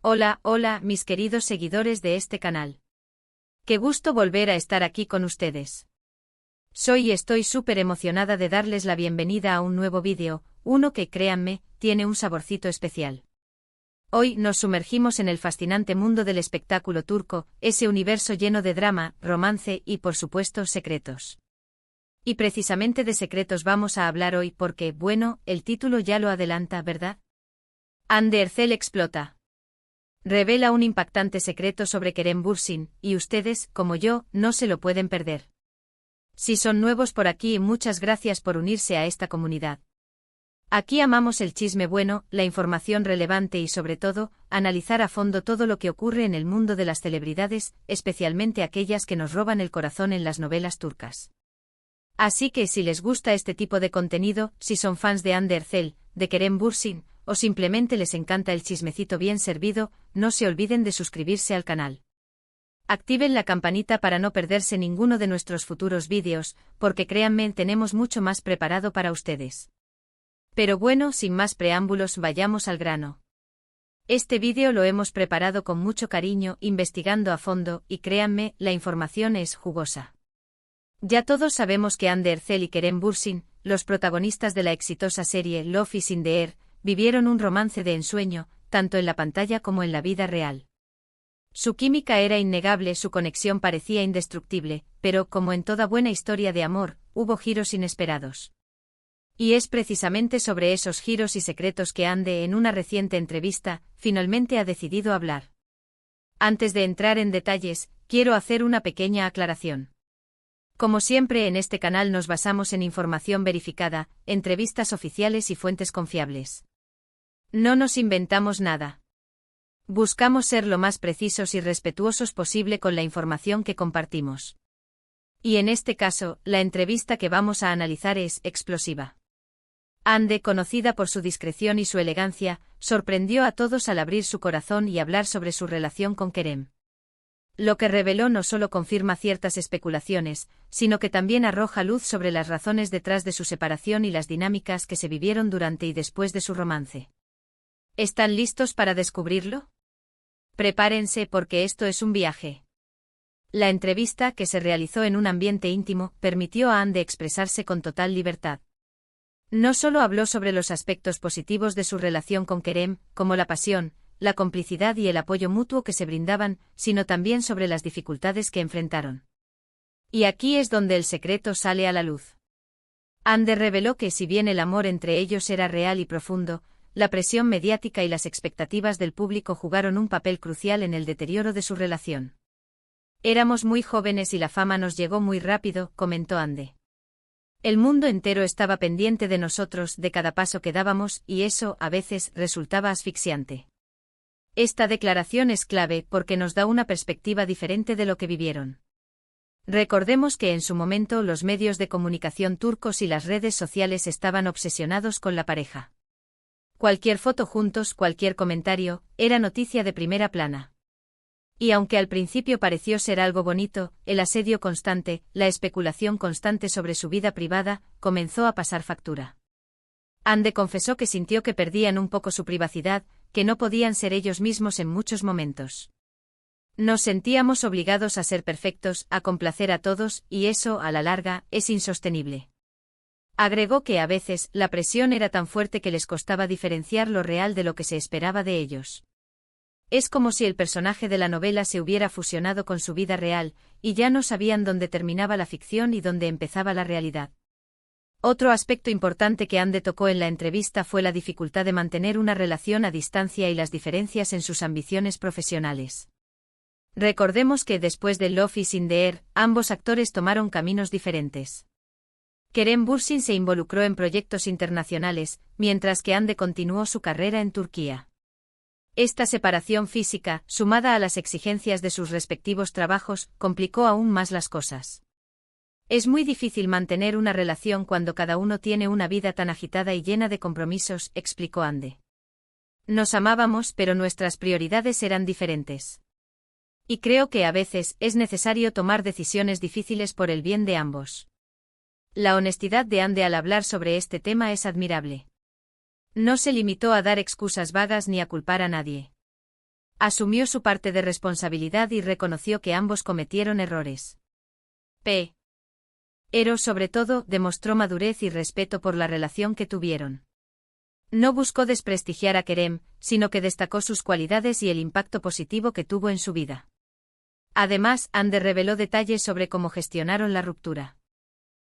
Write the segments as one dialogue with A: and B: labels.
A: Hola, hola, mis queridos seguidores de este canal. Qué gusto volver a estar aquí con ustedes. Soy y estoy súper emocionada de darles la bienvenida a un nuevo vídeo, uno que, créanme, tiene un saborcito especial. Hoy nos sumergimos en el fascinante mundo del espectáculo turco, ese universo lleno de drama, romance y, por supuesto, secretos. Y precisamente de secretos vamos a hablar hoy porque, bueno, el título ya lo adelanta, ¿verdad? Hande Erçel explota. Revela un impactante secreto sobre Kerem Bürsin, y ustedes, como yo, no se lo pueden perder. Si son nuevos por aquí, muchas gracias por unirse a esta comunidad. Aquí amamos el chisme bueno, la información relevante y sobre todo, analizar a fondo todo lo que ocurre en el mundo de las celebridades, especialmente aquellas que nos roban el corazón en las novelas turcas. Así que si les gusta este tipo de contenido, si son fans de Hande Erçel, de Kerem Bürsin, o simplemente les encanta el chismecito bien servido, no se olviden de suscribirse al canal. Activen la campanita para no perderse ninguno de nuestros futuros vídeos, porque créanme, tenemos mucho más preparado para ustedes. Pero bueno, sin más preámbulos, vayamos al grano. Este vídeo lo hemos preparado con mucho cariño, investigando a fondo, y créanme, la información es jugosa. Ya todos sabemos que Hande Erçel y Kerem Bürsin, los protagonistas de la exitosa serie Love is in the Air, vivieron un romance de ensueño, tanto en la pantalla como en la vida real. Su química era innegable, su conexión parecía indestructible, pero, como en toda buena historia de amor, hubo giros inesperados. Y es precisamente sobre esos giros y secretos que Hande, en una reciente entrevista, finalmente ha decidido hablar. Antes de entrar en detalles, quiero hacer una pequeña aclaración. Como siempre en este canal nos basamos en información verificada, entrevistas oficiales y fuentes confiables. No nos inventamos nada. Buscamos ser lo más precisos y respetuosos posible con la información que compartimos. Y en este caso, la entrevista que vamos a analizar es explosiva. Hande, conocida por su discreción y su elegancia, sorprendió a todos al abrir su corazón y hablar sobre su relación con Kerem. Lo que reveló no solo confirma ciertas especulaciones, sino que también arroja luz sobre las razones detrás de su separación y las dinámicas que se vivieron durante y después de su romance. ¿Están listos para descubrirlo? Prepárense porque esto es un viaje. La entrevista, que se realizó en un ambiente íntimo, permitió a Hande expresarse con total libertad. No solo habló sobre los aspectos positivos de su relación con Kerem, como la pasión, la complicidad y el apoyo mutuo que se brindaban, sino también sobre las dificultades que enfrentaron. Y aquí es donde el secreto sale a la luz. Hande reveló que si bien el amor entre ellos era real y profundo, la presión mediática y las expectativas del público jugaron un papel crucial en el deterioro de su relación. Éramos muy jóvenes y la fama nos llegó muy rápido, comentó Hande. El mundo entero estaba pendiente de nosotros, de cada paso que dábamos, y eso, a veces, resultaba asfixiante. Esta declaración es clave porque nos da una perspectiva diferente de lo que vivieron. Recordemos que en su momento los medios de comunicación turcos y las redes sociales estaban obsesionados con la pareja. Cualquier foto juntos, cualquier comentario, era noticia de primera plana. Y aunque al principio pareció ser algo bonito, el asedio constante, la especulación constante sobre su vida privada, comenzó a pasar factura. Hande confesó que sintió que perdían un poco su privacidad, que no podían ser ellos mismos en muchos momentos. Nos sentíamos obligados a ser perfectos, a complacer a todos, y eso, a la larga, es insostenible. Agregó que a veces, la presión era tan fuerte que les costaba diferenciar lo real de lo que se esperaba de ellos. Es como si el personaje de la novela se hubiera fusionado con su vida real, y ya no sabían dónde terminaba la ficción y dónde empezaba la realidad. Otro aspecto importante que Hande tocó en la entrevista fue la dificultad de mantener una relación a distancia y las diferencias en sus ambiciones profesionales. Recordemos que después de Love is in the Air, ambos actores tomaron caminos diferentes. Kerem Bürsin se involucró en proyectos internacionales, mientras que Hande continuó su carrera en Turquía. Esta separación física, sumada a las exigencias de sus respectivos trabajos, complicó aún más las cosas. Es muy difícil mantener una relación cuando cada uno tiene una vida tan agitada y llena de compromisos, explicó Hande. Nos amábamos, pero nuestras prioridades eran diferentes. Y creo que a veces es necesario tomar decisiones difíciles por el bien de ambos. La honestidad de Hande al hablar sobre este tema es admirable. No se limitó a dar excusas vagas ni a culpar a nadie. Asumió su parte de responsabilidad y reconoció que ambos cometieron errores. Pero sobre todo, demostró madurez y respeto por la relación que tuvieron. No buscó desprestigiar a Kerem, sino que destacó sus cualidades y el impacto positivo que tuvo en su vida. Además, Ande reveló detalles sobre cómo gestionaron la ruptura.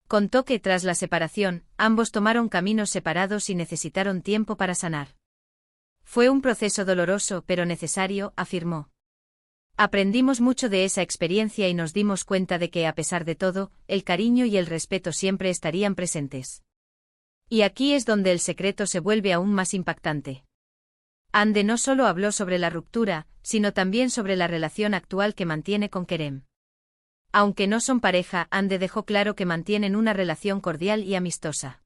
A: Contó que tras la separación, ambos tomaron caminos separados y necesitaron tiempo para sanar. Fue un proceso doloroso pero necesario, afirmó. Aprendimos mucho de esa experiencia y nos dimos cuenta de que, a pesar de todo, el cariño y el respeto siempre estarían presentes. Y aquí es donde el secreto se vuelve aún más impactante. Ande no solo habló sobre la ruptura, sino también sobre la relación actual que mantiene con Kerem. Aunque no son pareja, Ande dejó claro que mantienen una relación cordial y amistosa.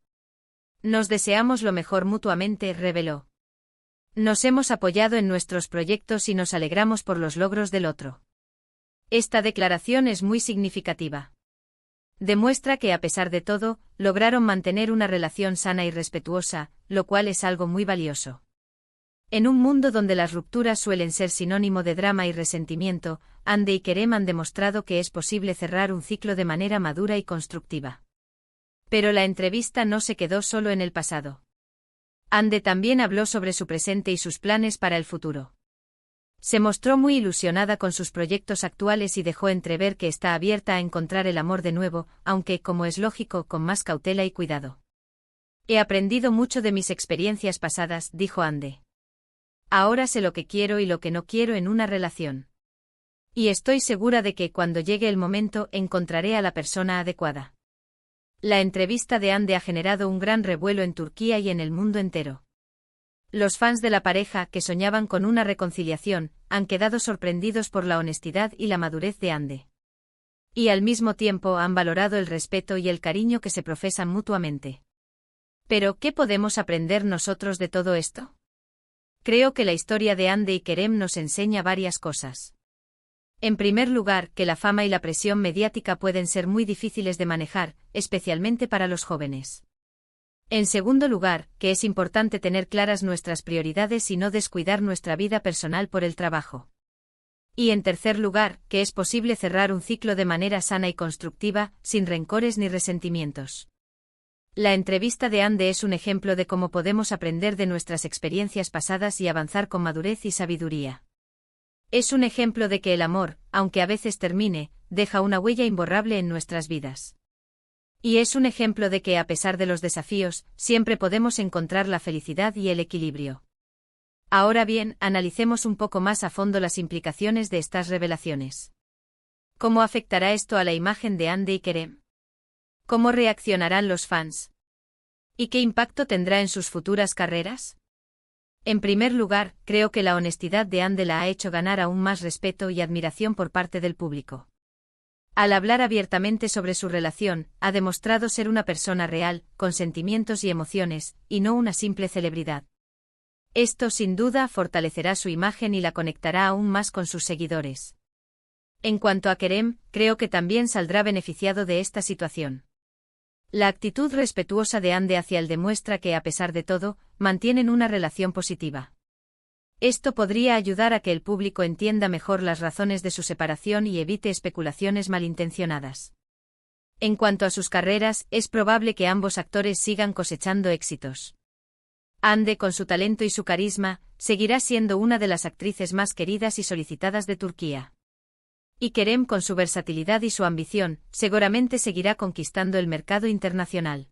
A: Nos deseamos lo mejor mutuamente, reveló. Nos hemos apoyado en nuestros proyectos y nos alegramos por los logros del otro. Esta declaración es muy significativa. Demuestra que, a pesar de todo, lograron mantener una relación sana y respetuosa, lo cual es algo muy valioso. En un mundo donde las rupturas suelen ser sinónimo de drama y resentimiento, Ande y Kerem han demostrado que es posible cerrar un ciclo de manera madura y constructiva. Pero la entrevista no se quedó solo en el pasado. Ande también habló sobre su presente y sus planes para el futuro. Se mostró muy ilusionada con sus proyectos actuales y dejó entrever que está abierta a encontrar el amor de nuevo, aunque, como es lógico, con más cautela y cuidado. He aprendido mucho de mis experiencias pasadas, dijo Ande. Ahora sé lo que quiero y lo que no quiero en una relación. Y estoy segura de que, cuando llegue el momento, encontraré a la persona adecuada. La entrevista de Ande ha generado un gran revuelo en Turquía y en el mundo entero. Los fans de la pareja, que soñaban con una reconciliación, han quedado sorprendidos por la honestidad y la madurez de Ande. Y al mismo tiempo han valorado el respeto y el cariño que se profesan mutuamente. Pero, ¿qué podemos aprender nosotros de todo esto? Creo que la historia de Ande y Kerem nos enseña varias cosas. En primer lugar, que la fama y la presión mediática pueden ser muy difíciles de manejar, especialmente para los jóvenes. En segundo lugar, que es importante tener claras nuestras prioridades y no descuidar nuestra vida personal por el trabajo. Y en tercer lugar, que es posible cerrar un ciclo de manera sana y constructiva, sin rencores ni resentimientos. La entrevista de Ande es un ejemplo de cómo podemos aprender de nuestras experiencias pasadas y avanzar con madurez y sabiduría. Es un ejemplo de que el amor, aunque a veces termine, deja una huella imborrable en nuestras vidas. Y es un ejemplo de que, a pesar de los desafíos, siempre podemos encontrar la felicidad y el equilibrio. Ahora bien, analicemos un poco más a fondo las implicaciones de estas revelaciones. ¿Cómo afectará esto a la imagen de Ande y Kerem? ¿Cómo reaccionarán los fans? ¿Y qué impacto tendrá en sus futuras carreras? En primer lugar, creo que la honestidad de Ande la ha hecho ganar aún más respeto y admiración por parte del público. Al hablar abiertamente sobre su relación, ha demostrado ser una persona real, con sentimientos y emociones, y no una simple celebridad. Esto sin duda fortalecerá su imagen y la conectará aún más con sus seguidores. En cuanto a Kerem, creo que también saldrá beneficiado de esta situación. La actitud respetuosa de Ande hacia él demuestra que, a pesar de todo, mantienen una relación positiva. Esto podría ayudar a que el público entienda mejor las razones de su separación y evite especulaciones malintencionadas. En cuanto a sus carreras, es probable que ambos actores sigan cosechando éxitos. Ande, con su talento y su carisma, seguirá siendo una de las actrices más queridas y solicitadas de Turquía. Y Kerem, con su versatilidad y su ambición, seguramente seguirá conquistando el mercado internacional.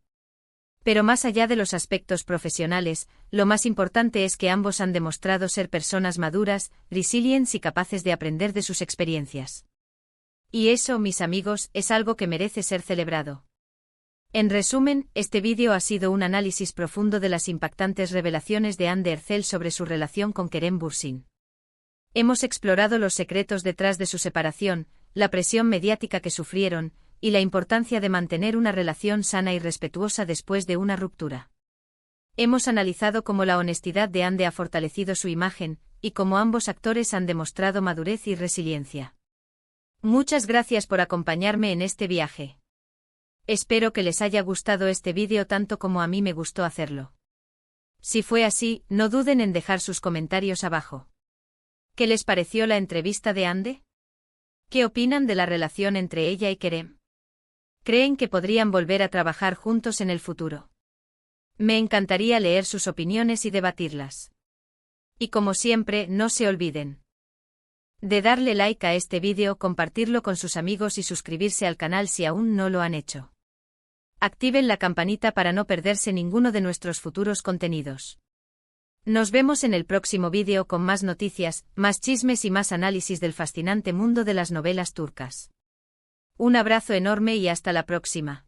A: Pero más allá de los aspectos profesionales, lo más importante es que ambos han demostrado ser personas maduras, resilientes y capaces de aprender de sus experiencias. Y eso, mis amigos, es algo que merece ser celebrado. En resumen, este vídeo ha sido un análisis profundo de las impactantes revelaciones de Hande Erçel sobre su relación con Kerem Bürsin. Hemos explorado los secretos detrás de su separación, la presión mediática que sufrieron, y la importancia de mantener una relación sana y respetuosa después de una ruptura. Hemos analizado cómo la honestidad de Hande ha fortalecido su imagen, y cómo ambos actores han demostrado madurez y resiliencia. Muchas gracias por acompañarme en este viaje. Espero que les haya gustado este vídeo tanto como a mí me gustó hacerlo. Si fue así, no duden en dejar sus comentarios abajo. ¿Qué les pareció la entrevista de Hande? ¿Qué opinan de la relación entre ella y Kerem? ¿Creen que podrían volver a trabajar juntos en el futuro? Me encantaría leer sus opiniones y debatirlas. Y como siempre, no se olviden de darle like a este vídeo, compartirlo con sus amigos y suscribirse al canal si aún no lo han hecho. Activen la campanita para no perderse ninguno de nuestros futuros contenidos. Nos vemos en el próximo vídeo con más noticias, más chismes y más análisis del fascinante mundo de las novelas turcas. Un abrazo enorme y hasta la próxima.